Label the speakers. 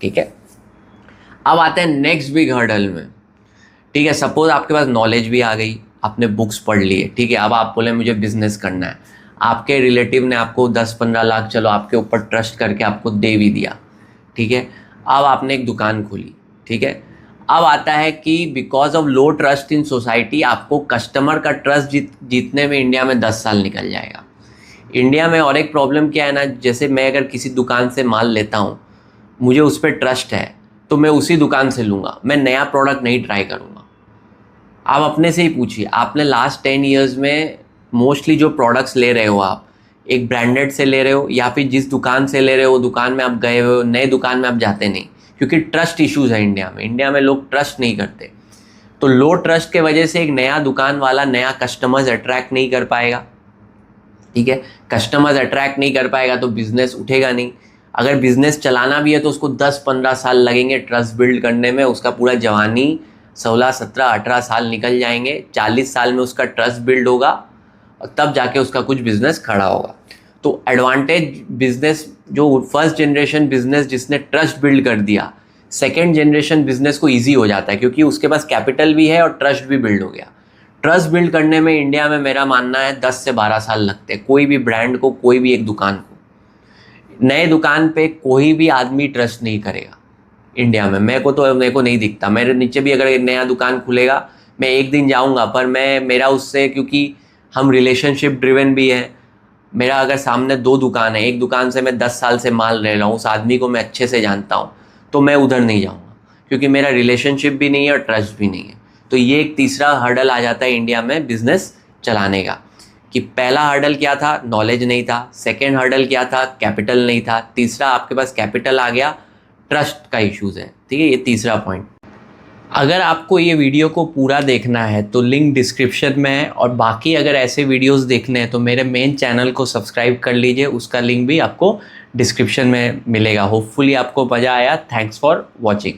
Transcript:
Speaker 1: ठीक है, अब आते हैं नेक्स्ट बिग हर्डल में। ठीक है, सपोज आपके पास नॉलेज भी आ गई, आपने बुक्स पढ़ लिए, ठीक है, अब आप बोले मुझे बिजनेस करना है, आपके रिलेटिव ने आपको 10-15 लाख चलो आपके ऊपर ट्रस्ट करके आपको दे भी दिया, ठीक है, अब आपने एक दुकान खोली, ठीक है। अब आता है कि because of low trust in society आपको कस्टमर का ट्रस्ट जीतने में इंडिया में 10 साल निकल जाएगा। इंडिया में और एक प्रॉब्लम क्या है ना, जैसे मैं अगर किसी दुकान से माल लेता हूँ, मुझे उस पर ट्रस्ट है तो मैं उसी दुकान से लूँगा, मैं नया प्रोडक्ट नहीं ट्राई करूँगा। आप अपने से ही पूछिए, आपने लास्ट 10 ईयर्स में मोस्टली जो प्रोडक्ट्स ले रहे हो, आप एक ब्रांडेड से ले रहे हो या फिर जिस दुकान से ले रहे हो दुकान में आप गए हो, नए दुकान में आप जाते नहीं, क्योंकि ट्रस्ट इश्यूज़ है इंडिया में लोग ट्रस्ट नहीं करते। तो लो ट्रस्ट के वजह से एक नया दुकान वाला नया कस्टमर्स अट्रैक्ट नहीं कर पाएगा, ठीक है। कस्टमर्स अट्रैक्ट नहीं कर पाएगा तो बिजनेस उठेगा नहीं। अगर बिजनेस चलाना भी है तो उसको 10-15 साल लगेंगे ट्रस्ट बिल्ड करने में, उसका पूरा जवानी 16-17-18 साल निकल जाएंगे, 40 साल में उसका ट्रस्ट बिल्ड होगा और तब जाके उसका कुछ बिजनेस खड़ा होगा। तो एडवांटेज बिजनेस, जो फर्स्ट जनरेशन बिजनेस जिसने ट्रस्ट बिल्ड कर दिया, सेकेंड जनरेशन बिजनेस को ईजी हो जाता है क्योंकि उसके पास कैपिटल भी है और ट्रस्ट भी बिल्ड हो गया। ट्रस्ट बिल्ड करने में इंडिया में मेरा मानना है 10 से 12 साल लगते हैं, कोई भी ब्रांड को, कोई भी एक दुकान को। नए दुकान पे कोई भी आदमी ट्रस्ट नहीं करेगा इंडिया में, मेरे को नहीं दिखता। मेरे नीचे भी अगर एक नया दुकान खुलेगा मैं एक दिन जाऊंगा, पर मेरा उससे, क्योंकि हम रिलेशनशिप ड्रिवन भी है, मेरा अगर सामने 2 दुकान है, एक दुकान से मैं 10 साल से माल ले रहा हूँ, उस आदमी को मैं अच्छे से जानता हूँ, तो मैं उधर नहीं जाऊँगा क्योंकि मेरा रिलेशनशिप भी नहीं है और ट्रस्ट भी नहीं है। तो ये एक तीसरा हर्डल आ जाता है इंडिया में बिजनेस चलाने का, कि पहला हर्डल क्या था, नॉलेज नहीं था, सेकेंड हर्डल क्या था, कैपिटल नहीं था, तीसरा आपके पास कैपिटल आ गया, ट्रस्ट का इश्यूज़ है, ठीक है। ये तीसरा पॉइंट। अगर आपको ये वीडियो को पूरा देखना है तो लिंक डिस्क्रिप्शन में है, और बाकी अगर ऐसे वीडियोस देखने हैं तो मेरे मेन चैनल को सब्सक्राइब कर लीजिए, उसका लिंक भी आपको डिस्क्रिप्शन में मिलेगा। होपफुली आपको मज़ा आया। Thanks for watching.